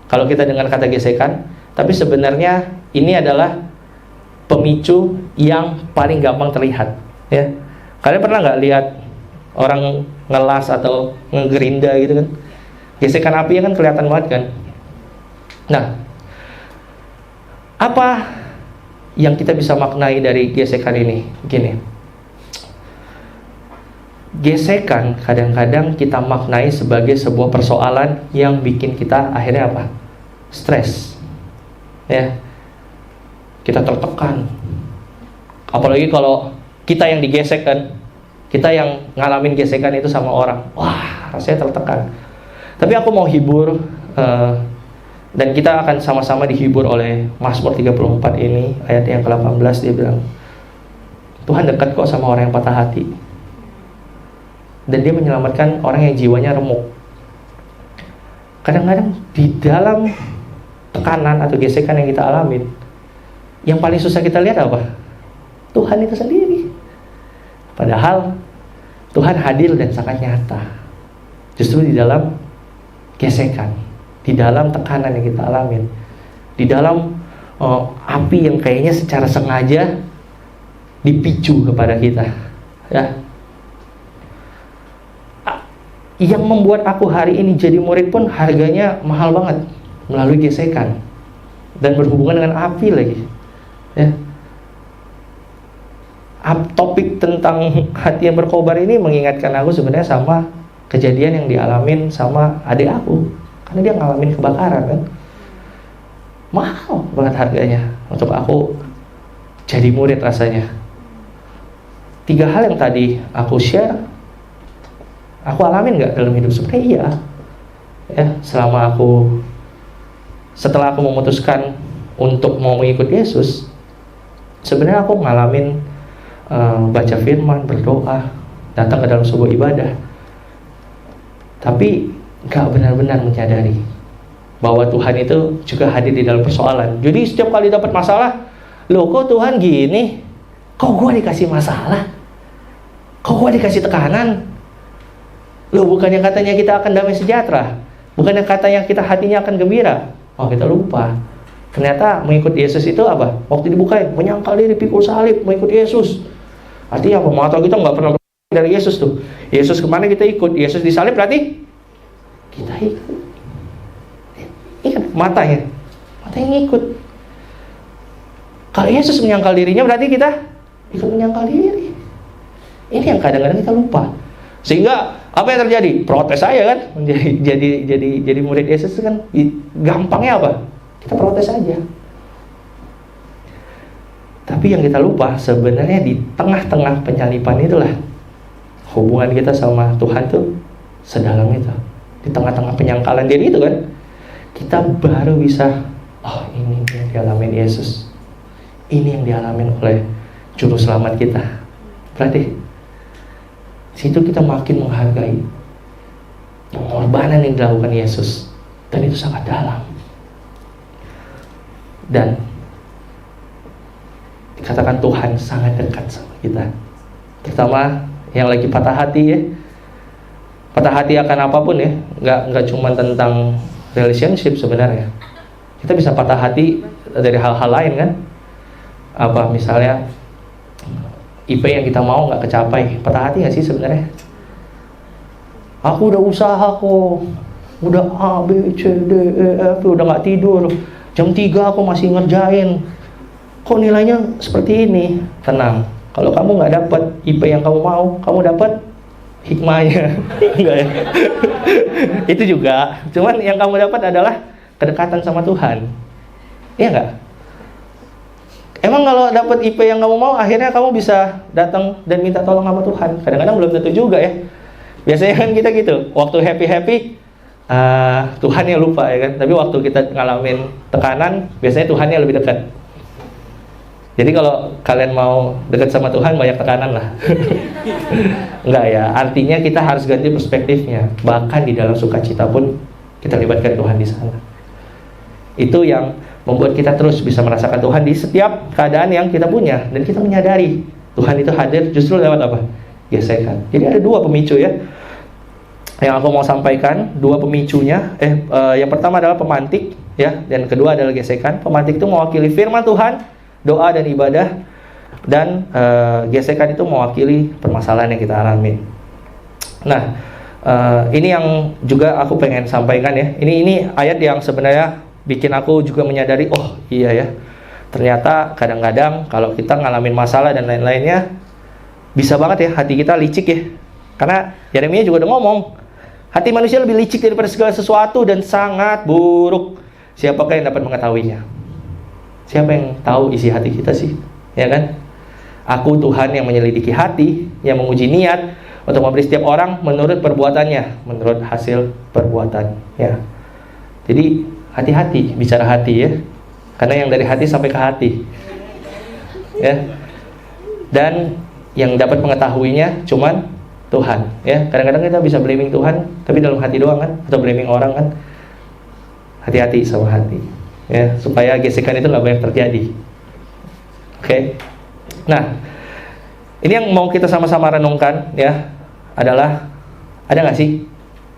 kalau kita dengar kata gesekan, tapi sebenarnya ini adalah pemicu yang paling gampang terlihat ya. Kalian pernah nggak lihat orang ngelas atau ngegerinda gitu kan? Gesekan api kan kelihatan banget kan. Nah, apa yang kita bisa maknai dari gesekan ini? Gini, gesekan kadang-kadang kita maknai sebagai sebuah persoalan yang bikin kita akhirnya apa? Stres ya. Kita tertekan. Apalagi kalau kita yang digesek kan, kita yang ngalamin gesekan itu sama orang, wah rasanya tertekan. Tapi aku mau hibur, dan kita akan sama-sama dihibur oleh Mazmur 34 ini, ayat yang ke-18. Dia bilang, Tuhan dekat kok sama orang yang patah hati, dan dia menyelamatkan orang yang jiwanya remuk. Kadang-kadang di dalam tekanan atau gesekan yang kita alamin, yang paling susah kita lihat apa? Tuhan itu sendiri. Padahal Tuhan hadir dan sangat nyata justru di dalam gesekan, di dalam tekanan yang kita alamin, di dalam api yang kayaknya secara sengaja dipicu kepada kita ya. Yang membuat aku hari ini jadi murid pun harganya mahal banget, melalui gesekan dan berhubungan dengan api lagi ya. Topik tentang hati yang berkobar ini mengingatkan aku sebenarnya sama kejadian yang dialamin sama adik aku, karena dia ngalamin kebakaran kan. Mahal banget harganya untuk aku jadi murid rasanya. 3 hal yang tadi aku share, aku alamin gak dalam hidup? Sebenarnya iya ya. Setelah aku memutuskan untuk mau mengikut Yesus, sebenarnya aku ngalamin baca firman, berdoa, datang ke dalam sebuah ibadah, tapi gak benar-benar menyadari bahwa Tuhan itu juga hadir di dalam persoalan. Jadi setiap kali dapat masalah, Loh kok Tuhan gini? Kok gue dikasih masalah? Kok gue dikasih tekanan? Loh bukannya katanya kita akan damai sejahtera? Bukannya katanya kita hatinya akan gembira? Oh kita lupa. Ternyata mengikut Yesus itu apa? Waktu dibukain, menyangkal diri, pikul salib, mengikut Yesus. Artinya apa? Mata kita nggak pernah dari Yesus tuh. Yesus kemana kita ikut? Yesus disalib berarti kita ikut. Ingat matanya ngikut. Kalau Yesus menyangkal dirinya berarti kita ikut menyangkal diri. Ini yang kadang-kadang kita lupa. Sehingga apa yang terjadi? Protes aja kan. Jadi murid Yesus kan gampangnya apa? Kita protes aja. Tapi yang kita lupa sebenarnya di tengah-tengah penyalipan itulah hubungan kita sama Tuhan tuh sedalam itu. Di tengah-tengah penyangkalan diri itu kan, kita baru bisa, oh ini yang dialamin Yesus, ini yang dialamin oleh Juru Selamat kita. Berarti situ kita makin menghargai pengorbanan yang dilakukan Yesus, dan itu sangat dalam. Dan dikatakan Tuhan sangat dekat sama kita, terutama yang lagi patah hati ya. Patah hati akan apapun ya, nggak cuma tentang relationship sebenarnya. Kita bisa patah hati dari hal-hal lain kan. Apa misalnya IP yang kita mau nggak kecapai, patah hati nggak sih sebenarnya? Aku udah usaha kok, udah A, B, C, D, E, F, udah nggak tidur, jam 3 aku masih ngerjain, kok nilainya seperti ini. Tenang, kalau kamu nggak dapat IP yang kamu mau, kamu dapat hikmahnya. Enggak ya? Itu juga. Cuman yang kamu dapat adalah kedekatan sama Tuhan. Iya nggak? Emang kalau dapat IP yang kamu mau, akhirnya kamu bisa datang dan minta tolong sama Tuhan. Kadang-kadang belum tentu juga ya. Biasanya kan kita gitu. Waktu happy-happy, Tuhan yang lupa ya kan. Tapi waktu kita ngalamin tekanan, biasanya Tuhan yang lebih dekat. Jadi kalau kalian mau dekat sama Tuhan, banyak tekanan lah. Enggak ya, artinya kita harus ganti perspektifnya. Bahkan di dalam sukacita pun kita libatkan Tuhan di sana. Itu yang membuat kita terus bisa merasakan Tuhan di setiap keadaan yang kita punya. Dan kita menyadari Tuhan itu hadir justru lewat apa? Gesekan. Jadi ada dua pemicu ya yang aku mau sampaikan, dua pemicunya. Yang pertama adalah pemantik ya, dan kedua adalah gesekan. Pemantik itu mewakili firman Tuhan, doa dan ibadah, dan gesekan itu mewakili permasalahan yang kita alami. Nah, ini yang juga aku pengen sampaikan ya. Ini ayat yang sebenarnya bikin aku juga menyadari, oh iya ya, ternyata kadang-kadang kalau kita ngalamin masalah dan lain-lainnya, bisa banget ya hati kita licik ya. Karena Yeremia juga udah ngomong, hati manusia lebih licik daripada segala sesuatu dan sangat buruk. Siapakah yang dapat mengetahuinya? Siapa yang tahu isi hati kita sih? Ya kan? Aku Tuhan yang menyelidiki hati, yang menguji niat, untuk memberi setiap orang menurut perbuatannya, menurut hasil perbuatan. Ya. Jadi hati-hati bicara hati ya, karena yang dari hati sampai ke hati. Ya. Dan yang dapat mengetahuinya cuman Tuhan. Ya. Kadang-kadang kita bisa blaming Tuhan, tapi dalam hati doang kan, atau blaming orang kan. Hati-hati sama hati. Ya, supaya gesekan itu nggak banyak terjadi. Oke. Nah, ini yang mau kita sama-sama renungkan ya, adalah ada nggak sih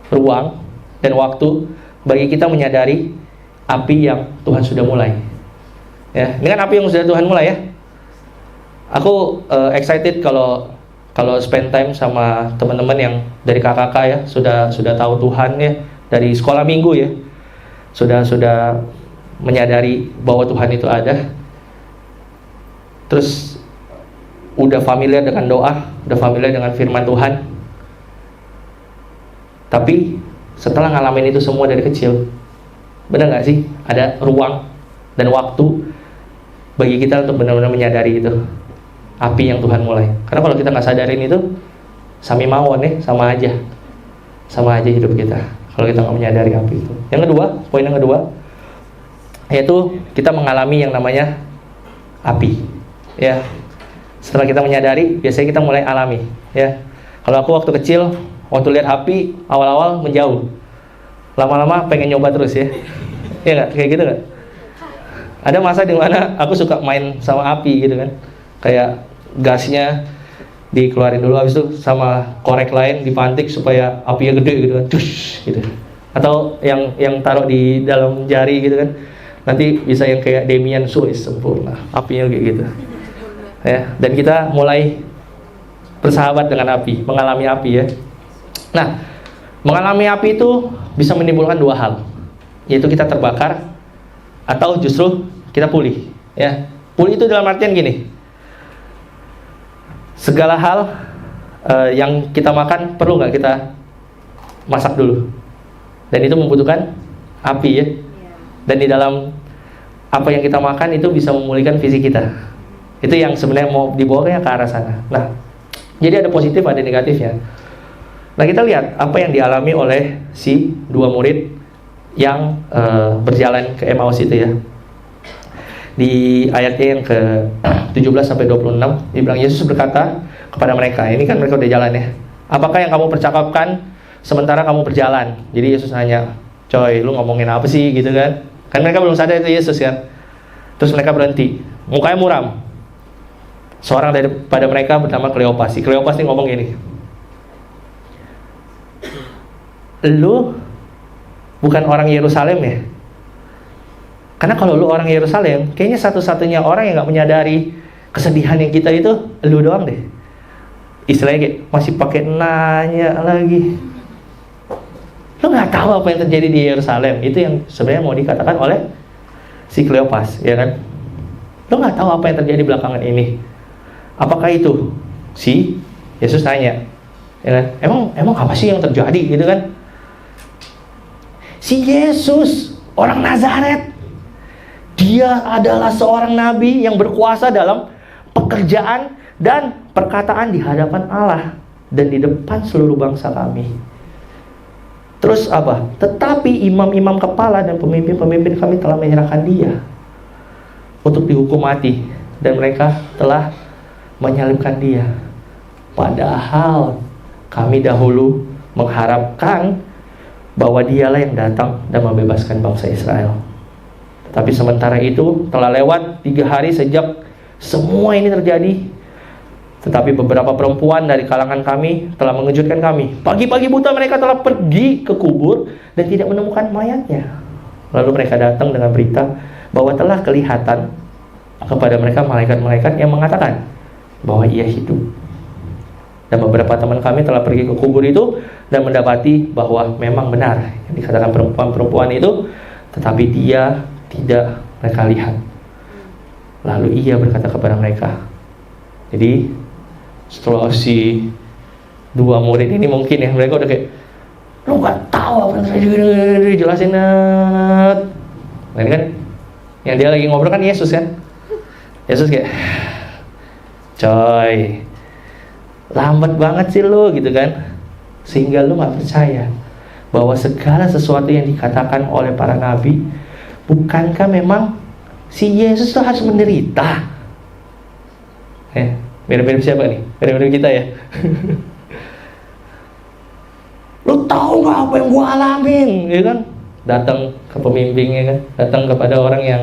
ruang dan waktu bagi kita menyadari api yang Tuhan sudah mulai. Ya, ini kan api yang sudah Tuhan mulai ya. Aku excited kalau spend time sama teman-teman yang dari KKK ya, sudah tahu Tuhan ya, dari sekolah minggu ya, sudah menyadari bahwa Tuhan itu ada, terus udah familiar dengan doa, udah familiar dengan firman Tuhan. Tapi setelah ngalamin itu semua dari kecil, benar nggak sih ada ruang dan waktu bagi kita untuk benar-benar menyadari itu api yang Tuhan mulai? Karena kalau kita nggak sadarin itu, sami mawon ya, sama aja hidup kita kalau kita nggak menyadari api itu. Yang kedua, poin yang kedua, yaitu kita mengalami yang namanya api ya. Setelah kita menyadari, biasanya kita mulai alami ya. Kalau aku waktu kecil, waktu lihat api, awal-awal menjauh, lama-lama pengen nyoba terus ya. Iya nggak? Kayak gitu nggak? Ada masa di mana aku suka main sama api gitu kan. Kayak gasnya dikeluarin dulu, habis itu sama korek lain dipantik supaya apinya gede gitu kan. Tush, gitu. Atau yang taruh di dalam jari gitu kan. Nanti bisa yang kayak Demian Suis sempurna. Apinya kayak gitu. Ya, dan kita mulai bersahabat dengan api, mengalami api ya. Nah, mengalami api itu bisa menimbulkan dua hal, yaitu kita terbakar atau justru kita pulih ya. Pulih itu dalam artian gini, segala hal yang kita makan perlu nggak kita masak dulu, dan itu membutuhkan api ya. Dan di dalam apa yang kita makan itu bisa memulihkan fisik kita. Itu yang sebenarnya mau dibawanya ke arah sana. Nah, jadi ada positif, ada negatifnya. Nah, kita lihat apa yang dialami oleh si dua murid yang berjalan ke Emmaus itu ya. Di ayatnya yang ke 17 sampai 26, dibilang Yesus berkata kepada mereka, ini kan mereka udah jalan ya. Apakah yang kamu percakapkan sementara kamu berjalan? Jadi Yesus nanya, coy, lu ngomongin apa sih gitu kan? Kan mereka belum sadar itu Yesus kan. Terus mereka berhenti, mukanya muram. Seorang daripada mereka bernama Kleopas. Si Kleopas ini ngomong gini, lu bukan orang Yerusalem ya? Karena kalau lu orang Yerusalem, kayaknya satu-satunya orang yang gak menyadari kesedihan yang kita itu lu doang deh. Istilahnya kayak masih pakai nanya lagi. Lu gak tahu apa yang terjadi di Yerusalem. Itu yang sebenarnya mau dikatakan oleh si Kleopas, ya kan? Lu gak tahu apa yang terjadi belakangan ini. Apakah itu? Si Yesus tanya, ya kan? Emang apa sih yang terjadi gitu kan? Si Yesus, orang Nazaret, dia adalah seorang nabi yang berkuasa dalam pekerjaan dan perkataan di hadapan Allah dan di depan seluruh bangsa kami. Terus apa? Tetapi imam-imam kepala dan pemimpin-pemimpin kami telah menyerahkan dia untuk dihukum mati, dan mereka telah menyalibkan dia. Padahal kami dahulu mengharapkan bahwa dialah yang datang dan membebaskan bangsa Israel. Tapi sementara itu telah lewat 3 hari sejak semua ini terjadi. Tetapi beberapa perempuan dari kalangan kami telah mengejutkan kami. Pagi-pagi buta mereka telah pergi ke kubur dan tidak menemukan mayatnya. Lalu mereka datang dengan berita bahwa telah kelihatan kepada mereka malaikat-malaikat yang mengatakan bahwa ia hidup. Dan beberapa teman kami telah pergi ke kubur itu dan mendapati bahwa memang benar yang dikatakan perempuan-perempuan itu, tetapi dia tidak mereka lihat. Lalu ia berkata kepada mereka. Jadi setelah si dua murid ini mungkin ya, mereka udah kayak, lu gak tahu apa yang terjadi, jelasin. Nah ini kan yang dia lagi ngobrol kan Yesus kan. Yesus kayak, coy, lambat banget sih lu gitu kan, sehingga lu gak percaya bahwa segala sesuatu yang dikatakan oleh para nabi. Bukankah memang si Yesus itu harus menderita? Mirip-mirip siapa nih? Mirip-mirip kita ya. Lu tahu gak apa yang gua alamin, ya kan? Datang ke pemimpinnya kan, datang kepada orang yang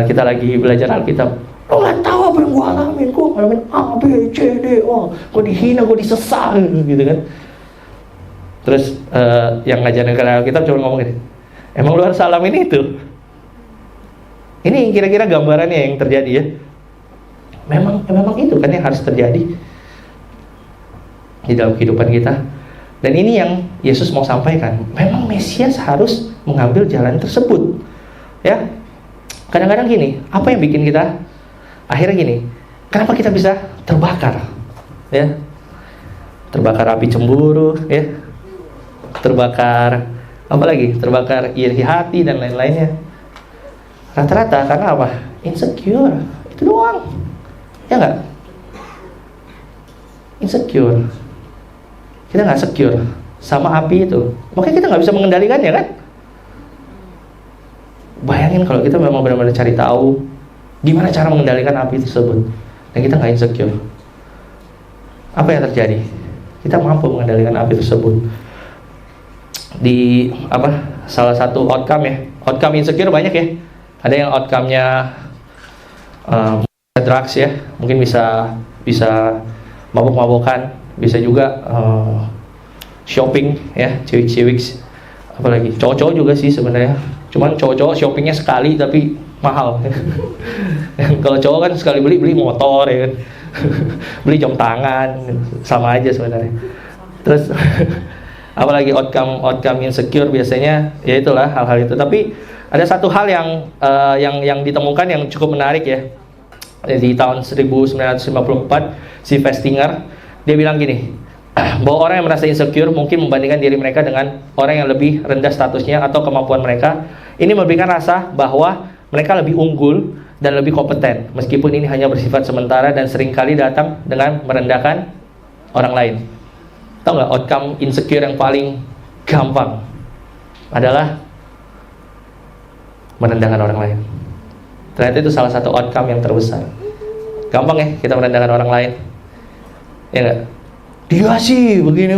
kita lagi belajar Alkitab. Lu gak tahu apa yang gua alamin, gua ngalamin A, B, C, D, O, gua dihina, gua disesat, gitu kan? Terus yang ngajarin Alkitab cuma ngomong gini, emang lu harus alamin itu? Ini kira-kira gambarannya yang terjadi ya. Memang itu kan yang harus terjadi di dalam kehidupan kita. Dan ini yang Yesus mau sampaikan. Memang Mesias harus mengambil jalan tersebut. Ya. Kadang-kadang gini, apa yang bikin kita akhirnya gini, kenapa kita bisa terbakar? Ya. Terbakar api cemburu, ya. Terbakar apa lagi? Terbakar iri hati dan lain-lainnya. Rata-rata karena apa? Insecure. Itu doang. Ya enggak? Insecure. Kita nggak secure sama api itu. Makanya kita nggak bisa mengendalikannya kan? Bayangin kalau kita memang benar-benar cari tahu gimana cara mengendalikan api tersebut, dan kita nggak insecure. Apa yang terjadi? Kita mampu mengendalikan api tersebut. Di salah satu outcome ya, outcome insecure banyak ya. Ada yang outcome-nya drugs ya, mungkin bisa mabuk-mabukan, bisa juga shopping ya, cewek-cewek, apalagi cowok-cowok juga sih sebenarnya. Cuman cowok-cowok shoppingnya sekali tapi mahal. Kalau cowok kan sekali beli motor ya kan. Beli jam tangan, sama aja sebenarnya. Terus apalagi outcome insecure biasanya ya itulah hal-hal itu. Tapi ada satu hal yang ditemukan yang cukup menarik ya. Di tahun 1954 si Festinger dia bilang gini, bahwa orang yang merasa insecure mungkin membandingkan diri mereka dengan orang yang lebih rendah statusnya atau kemampuan mereka. Ini memberikan rasa bahwa mereka lebih unggul dan lebih kompeten, meskipun ini hanya bersifat sementara dan seringkali datang dengan merendahkan orang lain. Tahu nggak outcome insecure yang paling gampang adalah merendahkan orang lain. Ternyata itu salah satu outcome yang terbesar. Gampang ya kita merendahkan orang lain, ya nggak? Dia sih begini,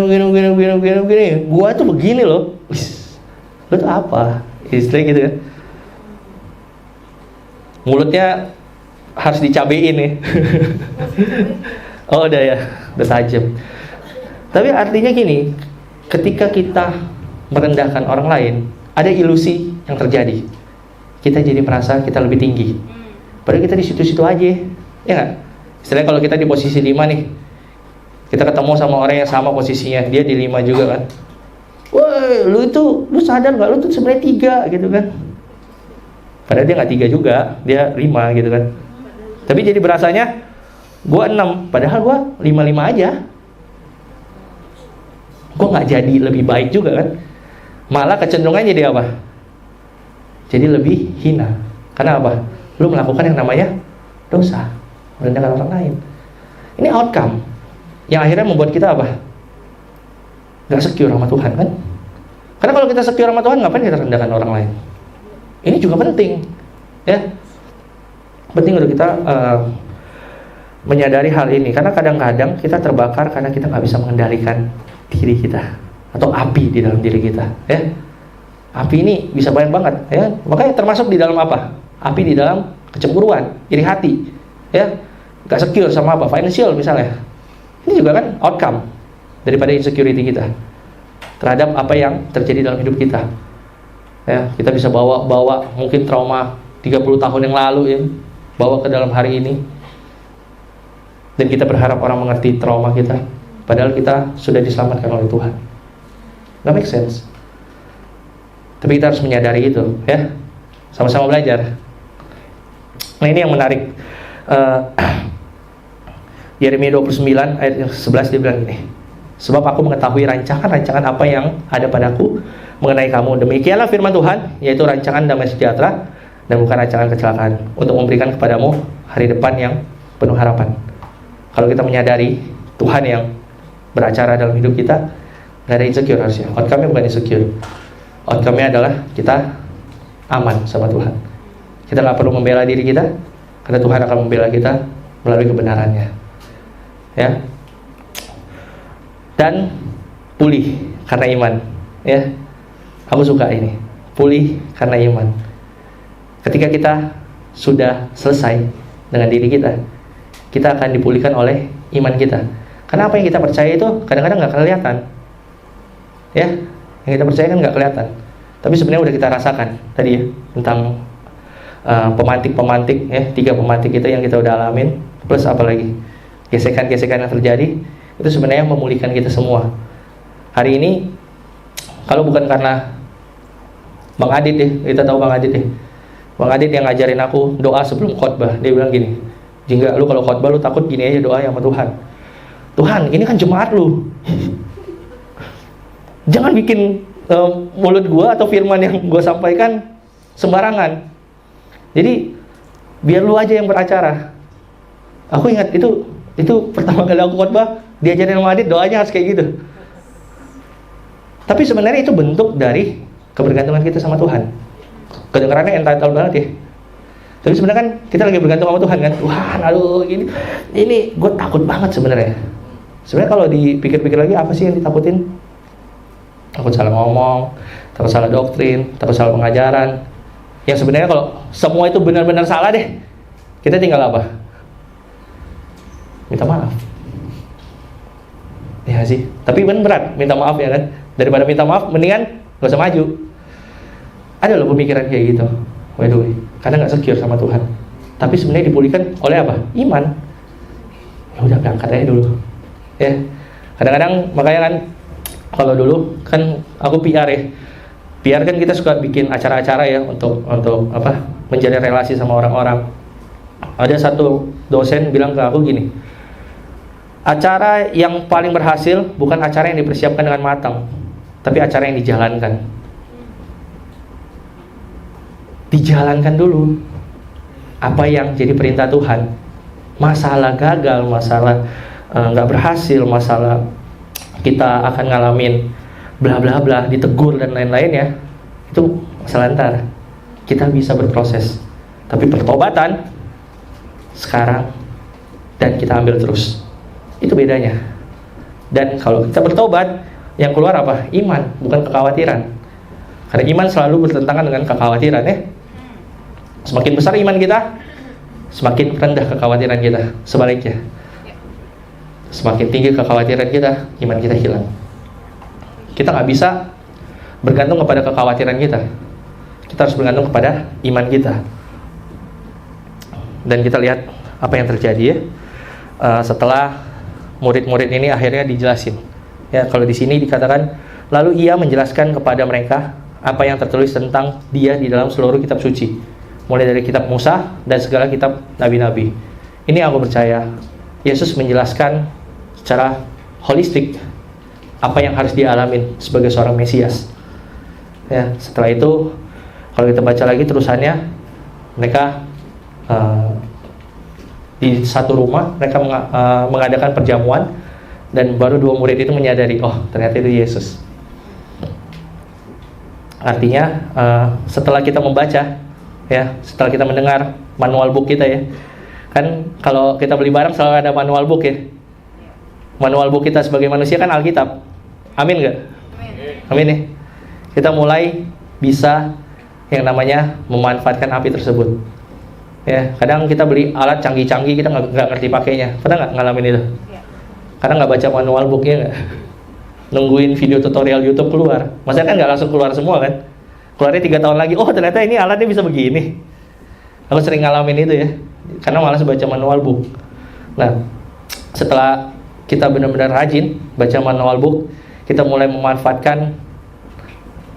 gua tuh begini loh. Lu tuh apa? Istri gitu kan. Mulutnya harus dicabein ya. Oh udah ya, udah tajam. Tapi artinya gini, ketika kita merendahkan orang lain, ada ilusi yang terjadi. Kita jadi merasa kita lebih tinggi. Padahal kita di situ-situ aja, ya nggak? Istilahnya kalau kita di posisi 5 nih, kita ketemu sama orang yang sama posisinya, dia di 5 juga kan. Woi, lu sadar nggak? Lu tuh sebenarnya 3 gitu kan. Padahal dia nggak 3 juga, dia 5 gitu kan. Tapi jadi berasanya gua 6, padahal gua 5 aja. Gua nggak jadi lebih baik juga kan. Malah kecenderungannya jadi apa? Jadi lebih hina. Karena apa? Lu melakukan yang namanya dosa, merendahkan orang lain. Ini outcome yang akhirnya membuat kita apa? Gak secure sama Tuhan kan? Karena kalau kita secure sama Tuhan, ngapain kita rendahkan orang lain? Ini juga penting, ya. Penting untuk kita menyadari hal ini. Karena kadang-kadang kita terbakar karena kita nggak bisa mengendalikan diri kita atau api di dalam diri kita, ya. Api ini bisa banyak banget, ya. Makanya termasuk di dalam apa? Api di dalam kecemburuan, iri hati, ya. Gak secure sama apa? Financial misalnya. Ini juga kan outcome daripada insecurity kita terhadap apa yang terjadi dalam hidup kita. Ya, kita bisa bawa mungkin trauma 30 tahun yang lalu ya, bawa ke dalam hari ini. Dan kita berharap orang mengerti trauma kita, padahal kita sudah diselamatkan oleh Tuhan. Nggak make sense. Tapi kita harus menyadari itu, ya. Sama-sama belajar. Nah, ini yang menarik. Yeremia 29 ayat 11 dia bilang gini, sebab aku mengetahui rancangan-rancangan apa yang ada padaku mengenai kamu. Demikianlah firman Tuhan, yaitu rancangan damai sejahtera dan bukan rancangan kecelakaan, untuk memberikan kepadamu hari depan yang penuh harapan. Kalau kita menyadari Tuhan yang beracara dalam hidup kita, nggak ada insecure harusnya. Outcome-nya bukan insecure. Outcome-nya adalah kita aman sama Tuhan. Kita nggak perlu membela diri kita, karena Tuhan akan membela kita melalui kebenarannya. Ya, dan pulih karena iman, ya. Aku suka ini, pulih karena iman. Ketika kita sudah selesai dengan diri kita, kita akan dipulihkan oleh iman kita. Karena apa yang kita percaya itu kadang-kadang nggak kelihatan, ya. Yang kita percaya kan nggak kelihatan, tapi sebenarnya udah kita rasakan tadi ya, tentang pemantik-pemantik, ya, 3 pemantik itu yang kita udah alamin, plus apa lagi? Gesekan-gesekan yang terjadi itu sebenarnya memulihkan kita semua. Hari ini kalau bukan karena Bang Adit ya, kita tahu Bang Adit ya. Bang Adit yang ngajarin aku doa sebelum khotbah. Dia bilang gini, "Jingga lu kalau khotbah lu takut gini aja doa sama Tuhan. Tuhan, ini kan jemaat lu. Jangan bikin mulut gua atau firman yang gua sampaikan sembarangan. Jadi biar lu aja yang beracara." Aku ingat itu pertama kali aku khotbah, diajarin sama Adit doanya harus kayak gitu. Tapi sebenarnya itu bentuk dari kebergantungan kita sama Tuhan. Kedengarannya entitled banget ya. Tapi sebenarnya kan kita lagi bergantung sama Tuhan kan. Tuhan, aduh ini gue takut banget sebenarnya. Sebenarnya kalau dipikir-pikir lagi, apa sih yang ditakutin? Takut salah ngomong, takut salah doktrin, takut salah pengajaran. Yang sebenarnya kalau semua itu benar-benar salah deh, kita tinggal apa? Minta maaf. Ya sih, tapi berat minta maaf ya kan. Daripada minta maaf, mendingan gak usah maju. Ada loh pemikiran kayak gitu. Waduh, karena nggak secure sama Tuhan. Tapi sebenarnya dipulihkan oleh apa? Iman. Ya udah berangkat aja dulu. Ya, kadang-kadang makanya kan kalau dulu kan aku PR ya. PR kan kita suka bikin acara-acara ya untuk apa? Menjalin relasi sama orang-orang. Ada satu dosen bilang ke aku gini, acara yang paling berhasil bukan acara yang dipersiapkan dengan matang, tapi acara yang dijalankan. Dijalankan dulu apa yang jadi perintah Tuhan. Masalah gagal, masalah nggak berhasil, masalah kita akan ngalamin bla bla bla, ditegur dan lain-lain ya, itu masalah ntar. Kita bisa berproses, tapi pertobatan sekarang dan kita ambil terus, itu bedanya. Dan kalau kita bertobat, yang keluar apa? Iman, bukan kekhawatiran. Karena iman selalu bertentangan dengan kekhawatiran ya. Semakin besar iman kita, semakin rendah kekhawatiran kita. Sebaliknya, semakin tinggi kekhawatiran kita, iman kita hilang. Kita nggak bisa bergantung kepada kekhawatiran kita. Kita harus bergantung kepada iman kita. Dan kita lihat apa yang terjadi ya. Setelah murid-murid ini akhirnya dijelasin. Ya, kalau di sini dikatakan, lalu ia menjelaskan kepada mereka apa yang tertulis tentang dia di dalam seluruh kitab suci, mulai dari kitab Musa dan segala kitab nabi-nabi. Ini aku percaya Yesus menjelaskan secara holistik apa yang harus dialamin sebagai seorang Mesias. Ya, setelah itu kalau kita baca lagi terusannya, mereka di satu rumah mereka mengadakan perjamuan, dan baru 2 murid itu menyadari, oh ternyata itu Yesus. Artinya setelah kita membaca ya, setelah kita mendengar manual book kita ya, kan kalau kita beli barang selalu ada manual book ya. Manual book kita sebagai manusia kan Alkitab. Amin nggak? Amin ya. Kita mulai bisa yang namanya memanfaatkan api tersebut. Ya, kadang kita beli alat canggih-canggih kita nggak ngerti pakainya. Pernah nggak ngalamin itu? Karena nggak baca manual booknya nggak. Nungguin video tutorial YouTube keluar. Maksudnya kan nggak langsung keluar semua kan? Keluarnya 3 tahun lagi, oh ternyata ini alatnya bisa begini. Aku sering ngalamin itu ya, karena malas baca manual book. Nah, setelah kita benar-benar rajin baca manual book, kita mulai memanfaatkan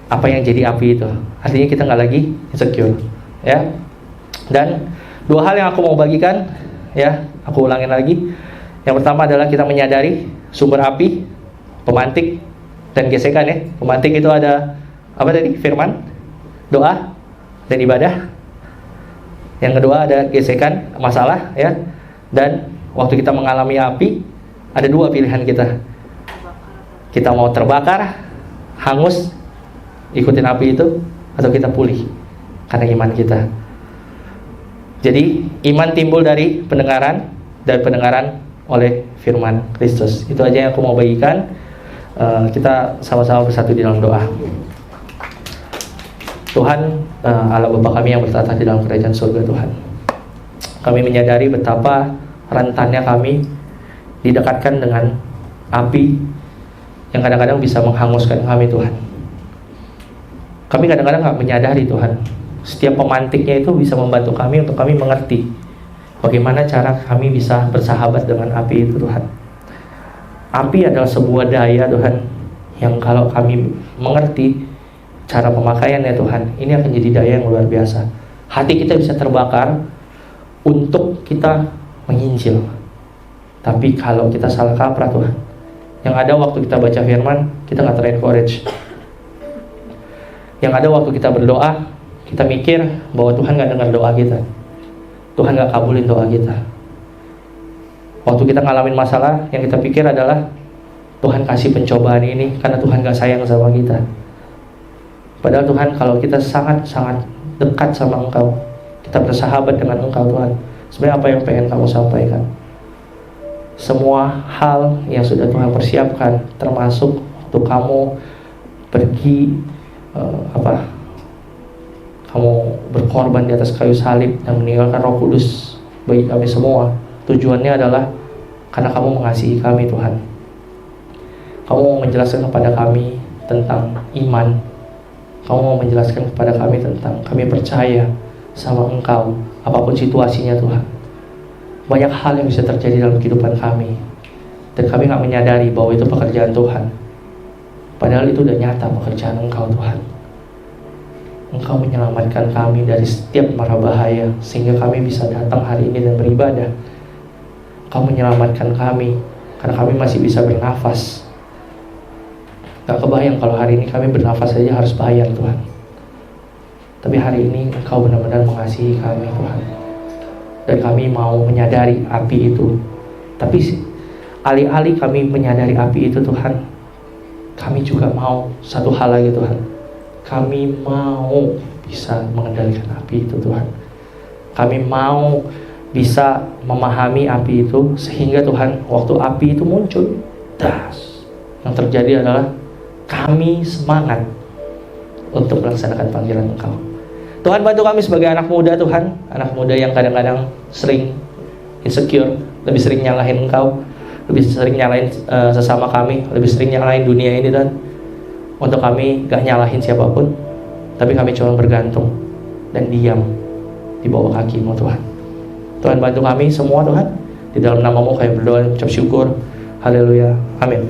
apa yang jadi api itu. Artinya kita nggak lagi insecure, ya. Dan 2 hal yang aku mau bagikan, ya, aku ulangin lagi. Yang pertama adalah kita menyadari sumber api, pemantik, dan gesekan ya. Pemantik itu ada apa tadi? Firman, doa, dan ibadah. Yang kedua ada gesekan, masalah ya. Dan waktu kita mengalami api, ada 2 pilihan kita. Kita mau terbakar, hangus, ikutin api itu, atau kita pulih karena iman kita. Jadi iman timbul dari pendengaran, dan pendengaran oleh firman Kristus. Itu aja yang aku mau bagikan. Kita sama-sama bersatu di dalam doa. Tuhan, Allah Bapa kami yang bertata di dalam kerajaan surga Tuhan, kami menyadari betapa rentannya kami didekatkan dengan api yang kadang-kadang bisa menghanguskan kami Tuhan. Kami kadang-kadang gak menyadari Tuhan, setiap pemantiknya itu bisa membantu kami untuk kami mengerti bagaimana cara kami bisa bersahabat dengan api itu Tuhan. Api adalah sebuah daya Tuhan, yang kalau kami mengerti cara pemakaiannya Tuhan, ini akan jadi daya yang luar biasa. Hati kita bisa terbakar untuk kita menginjil. Tapi kalau kita salah kaprah Tuhan, yang ada waktu kita baca firman, kita gak ter-encourage. Yang ada waktu kita berdoa, kita mikir bahwa Tuhan gak dengar doa kita, Tuhan gak kabulin doa kita. Waktu kita ngalamin masalah, yang kita pikir adalah Tuhan kasih pencobaan ini karena Tuhan gak sayang sama kita. Padahal Tuhan, kalau kita sangat-sangat dekat sama Engkau, kita bersahabat dengan Engkau Tuhan, sebenarnya apa yang pengen kamu sampaikan? Semua hal yang sudah Tuhan persiapkan, termasuk untuk kamu pergi Kamu berkorban di atas kayu salib dan meninggalkan Roh Kudus bagi kami semua. Tujuannya adalah karena kamu mengasihi kami, Tuhan. Kamu mau menjelaskan kepada kami tentang iman. Kamu mau menjelaskan kepada kami tentang kami percaya sama Engkau, apapun situasinya, Tuhan. Banyak hal yang bisa terjadi dalam kehidupan kami, dan kami gak menyadari bahwa itu pekerjaan Tuhan. Padahal itu udah nyata pekerjaan Engkau, Tuhan. Engkau menyelamatkan kami dari setiap mara bahaya, sehingga kami bisa datang hari ini dan beribadah. Engkau menyelamatkan kami karena kami masih bisa bernafas. Gak kebayang kalau hari ini kami bernafas saja harus bayar, Tuhan. Tapi hari ini Engkau benar-benar mengasihi kami, Tuhan. Dan kami mau menyadari api itu. Tapi alih-alih kami menyadari api itu, Tuhan, kami juga mau satu hal lagi, Tuhan. Kami mau bisa mengendalikan api itu, Tuhan. Kami mau bisa memahami api itu, sehingga Tuhan, waktu api itu muncul, yang terjadi adalah kami semangat untuk melaksanakan panggilan Engkau. Tuhan, bantu kami sebagai anak muda, Tuhan. Anak muda yang kadang-kadang sering insecure, lebih sering nyalahin Engkau, lebih sering nyalahin sesama kami, lebih sering nyalahin dunia ini, Tuhan. Untuk kami gak nyalahin siapapun, tapi kami cuma bergantung dan diam di bawah kaki-Mu, Tuhan. Tuhan, bantu kami semua, Tuhan. Di dalam nama-Mu kami berdoa, ucap syukur. Haleluya, amin.